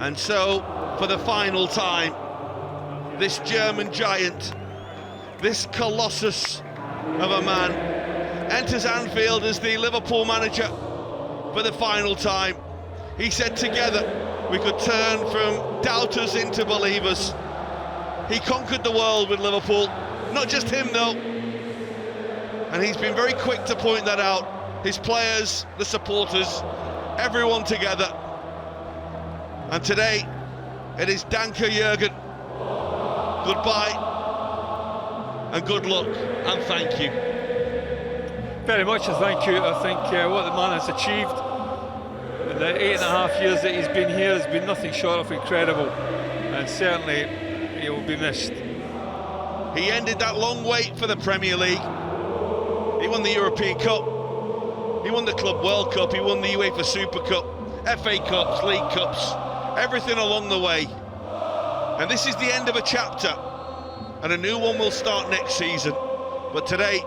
And so, for the final time, this German giant, this colossus of a man, enters Anfield as the Liverpool manager for the final time. He said together we could turn from doubters into believers. He conquered the world with Liverpool, not just him though. And he's been very quick to point that out. His players, the supporters, everyone together. And today, it is Danke Jürgen. Goodbye, and good luck, and thank you. Very much a thank you. I think what the man has achieved in the 8.5 years that he's been here has been nothing short of incredible, and certainly he will be missed. He ended that long wait for the Premier League. He won the European Cup, he won the Club World Cup, he won the UEFA Super Cup, FA Cups, League Cups, everything along the way. And this is the end of a chapter, and a new one will start next season. But today,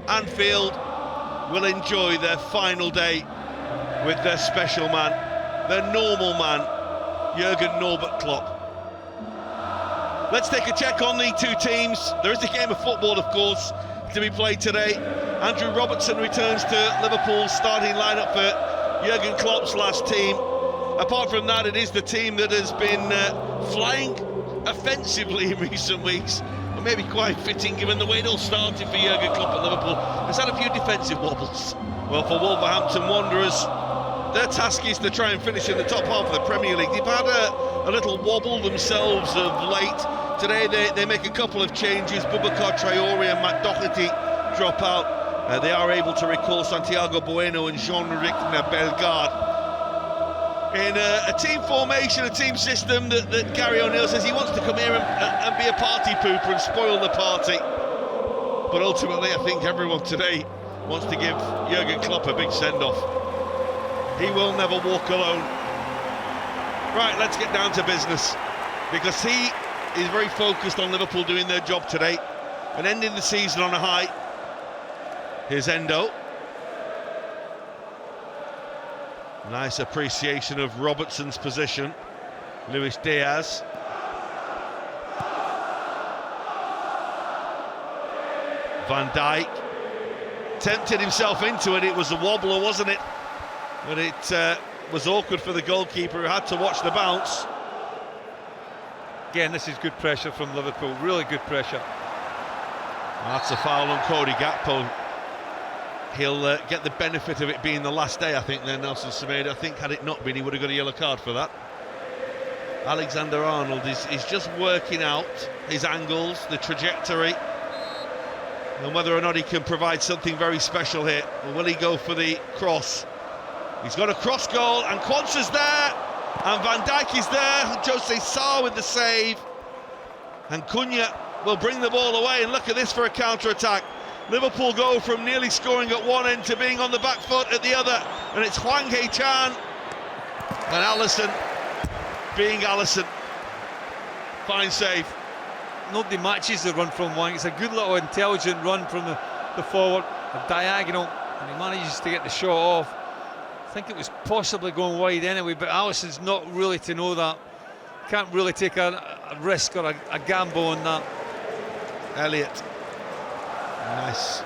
Anfield will enjoy their final day with their special man, their normal man, Jürgen Norbert Klopp. Let's take a check on the two teams. There is a game of football, of course, to be played today. Andrew Robertson returns to Liverpool's starting lineup for Jürgen Klopp's last team. Apart from that, it is the team that has been flying offensively in recent weeks. But maybe quite fitting given the way it all started for Jürgen Klopp at Liverpool. Has had a few defensive wobbles. Well, for Wolverhampton Wanderers, their task is to try and finish in the top half of the Premier League. They've had a little wobble themselves of late. Today they make a couple of changes. Boubacar Traoré and Matt Doherty drop out. They are able to recall Santiago Bueno and Jean-Luc Bellegarde. In a team formation, a team system that Gary O'Neill says he wants to come here and be a party pooper and spoil the party. But ultimately, I think everyone today wants to give Jürgen Klopp a big send-off. He will never walk alone. Right, let's get down to business, because he is very focused on Liverpool doing their job today and ending the season on a high. Here's Endo. Nice appreciation of Robertson's position. Luis Diaz. Van Dijk tempted himself into it. It was a wobbler, wasn't it? But it was awkward for the goalkeeper, who had to watch the bounce. Again, this is good pressure from Liverpool, really good pressure. That's a foul on Cody Gakpo. He'll get the benefit of it being the last day, I think, then, Nelson Semedo. I think had it not been, he would have got a yellow card for that. Alexander-Arnold is just working out his angles, the trajectory, and whether or not he can provide something very special here. Or will he go for the cross? He's got a cross goal, and Quansah's there, and Van Dijk is there. Jose Sarr with the save, and Cunha will bring the ball away. And look at this for a counter-attack. Liverpool go from nearly scoring at one end to being on the back foot at the other, and it's Hwang Hee-chan and Alisson being Alisson. Fine save. Nobody matches the run from Hwang. It's a good little intelligent run from the forward, a diagonal, and he manages to get the shot off. I think it was possibly going wide anyway, but Alisson's not really to know that. Can't really take a risk or a gamble on that. Elliott. Nice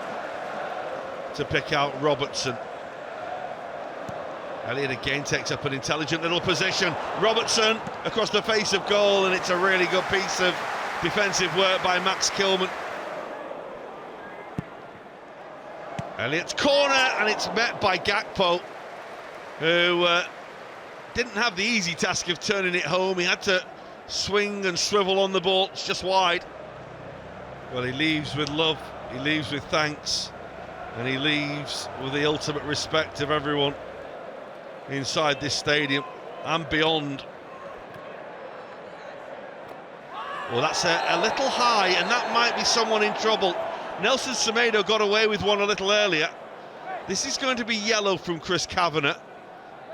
to pick out Robertson. Elliott again takes up an intelligent little position. Robertson across the face of goal, and it's a really good piece of defensive work by Max Kilman. Elliott's corner, and it's met by Gakpo, who didn't have the easy task of turning it home. He had to swing and swivel on the ball. It's just wide. Well, he leaves with love. He leaves with thanks, and he leaves with the ultimate respect of everyone inside this stadium and beyond. Well, that's a little high, and that might be someone in trouble. Nelson Semedo got away with one a little earlier. This is going to be yellow from Chris Kavanagh.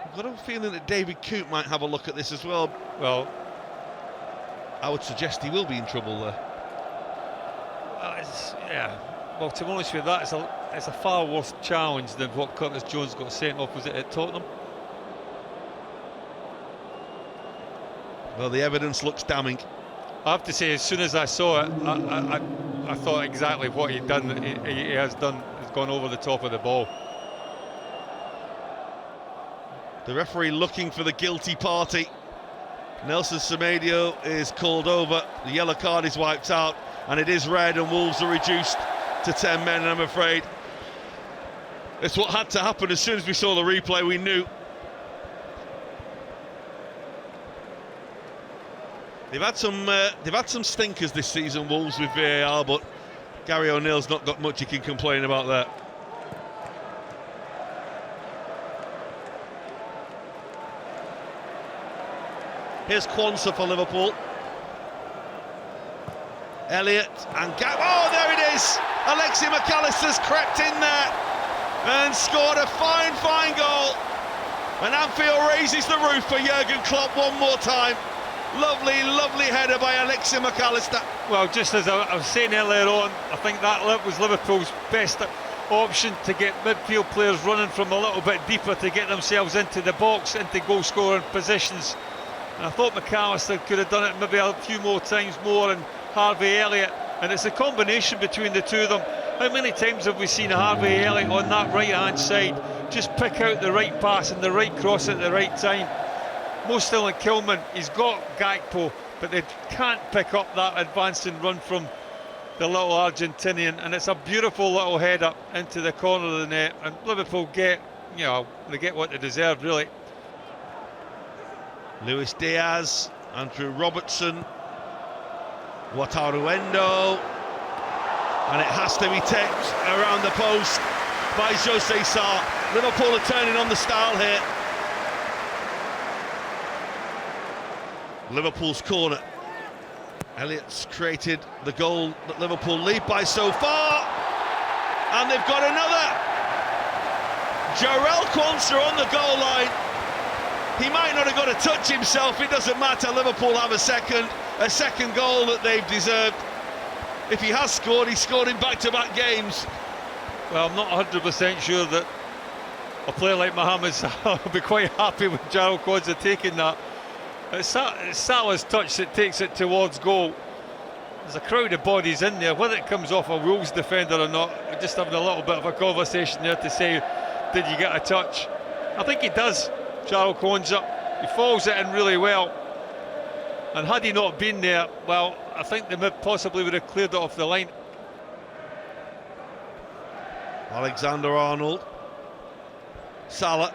I've got a feeling that David Coote might have a look at this as well. Well, I would suggest he will be in trouble there. Yeah, well, to be honest with you, it's a far worse challenge than what Curtis Jones got sent off, was it, at Tottenham? Well, the evidence looks damning. I have to say, as soon as I saw it, I thought exactly what he'd done. He has done. He's gone over the top of the ball. The referee looking for the guilty party. Nelson Semedo is called over. The yellow card is wiped out, and it is red, and Wolves are reduced to 10 men. And I'm afraid it's what had to happen. As soon as we saw the replay, we knew. They've had some stinkers this season, Wolves, with VAR, but Gary O'Neill's not got much he can complain about there. Here's Quansah for Liverpool. Elliott and oh, there it is! Alexis McAllister's crept in there and scored a fine goal. And Anfield raises the roof for Jürgen Klopp one more time. Lovely header by Alexis McAllister. Well, just as I was saying earlier on, I think that was Liverpool's best option to get midfield players running from a little bit deeper to get themselves into the box, into goal-scoring positions. And I thought McAllister could have done it maybe a few more times more, and Harvey Elliott. And it's a combination between the two of them. How many times have we seen Harvey Elliott on that right-hand side just pick out the right pass and the right cross at the right time? Most still in Kilman, he's got Gakpo, but they can't pick up that advancing run from the little Argentinian, and it's a beautiful little header into the corner of the net, and Liverpool get, they get what they deserve, really. Luis Diaz, Andrew Robertson, Wataru Endo, and it has to be tipped around the post by Jose Sarr. Liverpool are turning on the style here. Liverpool's corner. Elliott's created the goal that Liverpool lead by so far, and they've got another. Jarell Quansah on the goal line. He might not have got a touch himself, it doesn't matter. Liverpool have a second goal that they've deserved. If he has scored, he scored in back-to-back games. Well, I'm not 100% sure that a player like Mohamed Salah will be quite happy with Jarell Quansah taking that. It's Salah's touch that takes it towards goal. There's a crowd of bodies in there. Whether it comes off a Wolves defender or not, we're just having a little bit of a conversation there to say, did you get a touch? I think he does, Jarell Quansah. He falls it in really well. And had he not been there, well, I think they possibly would have cleared it off the line. Alexander-Arnold. Salah.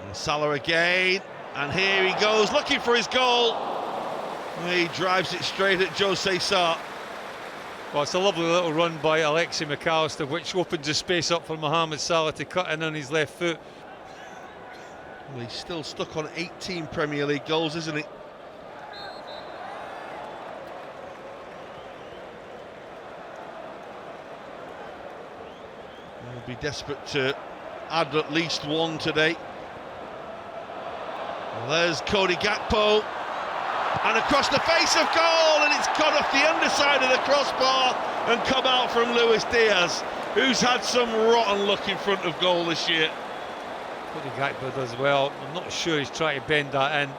And Salah again. And here he goes, looking for his goal. He drives it straight at Jose Sarr. Well, it's a lovely little run by Alexis McAllister, which opens the space up for Mohamed Salah to cut in on his left foot. Well, he's still stuck on 18 Premier League goals, isn't he? He'll be desperate to add at least one today. Well, there's Cody Gakpo, and across the face of goal, and it's gone off the underside of the crossbar and come out from Luis Diaz, who's had some rotten luck in front of goal this year. Cody Gakpo does well. I'm not sure he's trying to bend that in.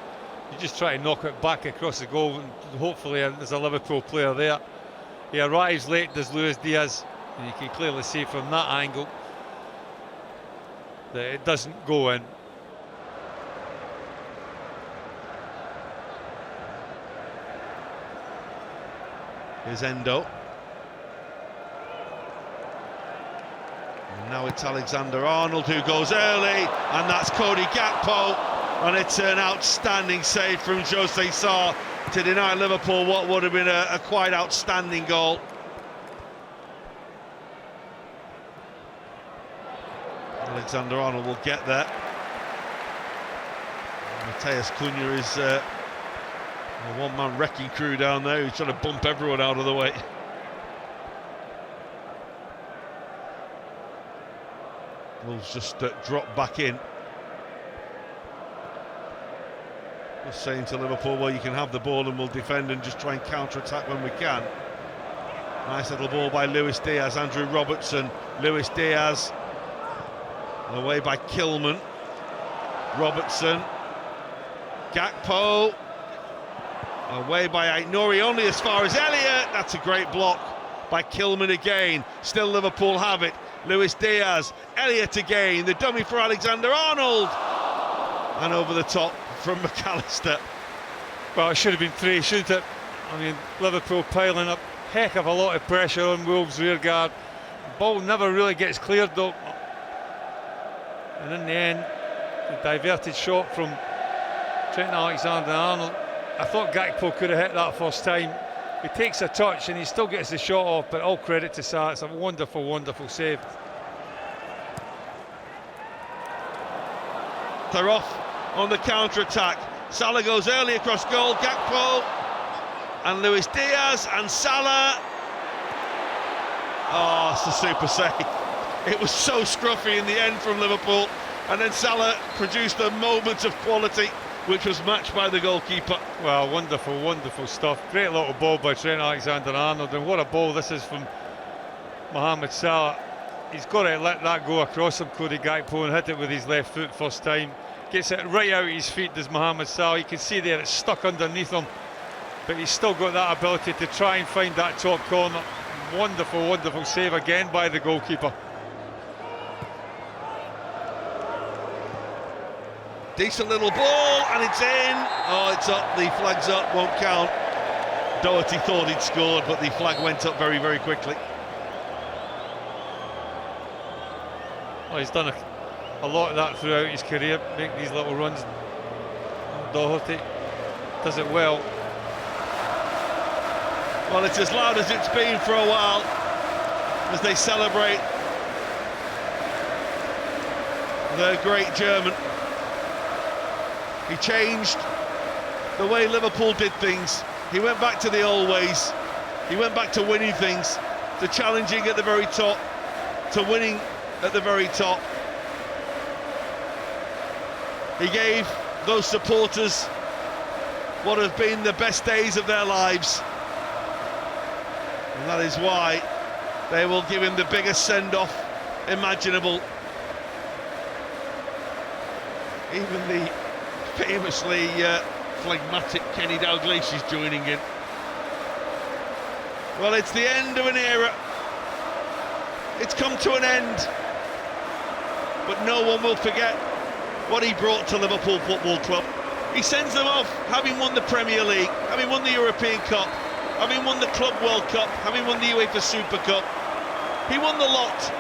He's just trying to knock it back across the goal, and hopefully there's a Liverpool player there. He arrives late, does Luis Diaz, and you can clearly see from that angle that it doesn't go in. Here's Endo. And now it's Alexander-Arnold who goes early, and that's Cody Gakpo, and it's an outstanding save from Jose Sarr to deny Liverpool what would have been a quite outstanding goal. Alexander-Arnold will get there. Mateus Cunha is a one-man wrecking crew down there who's trying to bump everyone out of the way. Wolves just drop back in. Just saying to Liverpool, well, you can have the ball and we'll defend and just try and counter-attack when we can. Nice little ball by Luis Diaz, Andrew Robertson, Luis Diaz. Away by Kilman. Robertson. Gakpo. Away by Aït-Nouri, only as far as Elliott. That's a great block by Kilman again. Still Liverpool have it. Luis Diaz. Elliott again. The dummy for Alexander-Arnold. And over the top from McAllister. Well, it should have been 3, shouldn't it? I mean, Liverpool piling up heck of a lot of pressure on Wolves' rear guard. The ball never really gets cleared though. And in the end, the diverted shot from Trent Alexander-Arnold. I thought Gakpo could have hit that first time. He takes a touch and he still gets the shot off, but all credit to Salah. It's a wonderful, wonderful save. They're off on the counter-attack. Salah goes early across goal. Gakpo and Luis Diaz and Salah. Oh, it's a super save. It was so scruffy in the end from Liverpool, and then Salah produced a moment of quality which was matched by the goalkeeper. Well, wonderful, wonderful stuff. Great little ball by Trent Alexander-Arnold, and what a ball this is from Mohamed Salah. He's got to let that go across him, Cody Gakpo, and hit it with his left foot first time. Gets it right out of his feet, does Mohamed Salah. You can see there it's stuck underneath him, but he's still got that ability to try and find that top corner. Wonderful, wonderful save again by the goalkeeper. Decent little ball, and it's in. Oh, it's up, the flag's up, won't count. Doherty thought he'd scored, but the flag went up very, very quickly. Well, he's done a lot of that throughout his career, make these little runs. Doherty does it well. Well, it's as loud as it's been for a while as they celebrate the great German. He changed the way Liverpool did things. He went back to the old ways. He went back to winning things, to challenging at the very top, to winning at the very top. He gave those supporters what have been the best days of their lives. And that is why they will give him the biggest send-off imaginable. Even the famously phlegmatic Kenny Dalglish is joining in. Well, it's the end of an era. It's come to an end. But no one will forget what he brought to Liverpool Football Club. He sends them off having won the Premier League, having won the European Cup, having won the Club World Cup, having won the UEFA Super Cup. He won the lot.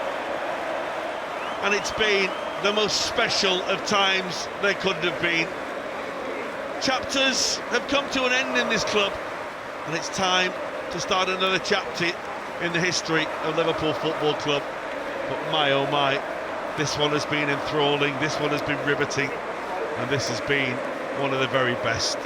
And it's been the most special of times there could have been. Chapters have come to an end in this club, and it's time to start another chapter in the history of Liverpool Football Club. But my oh my, this one has been enthralling, this one has been riveting, and this has been one of the very best.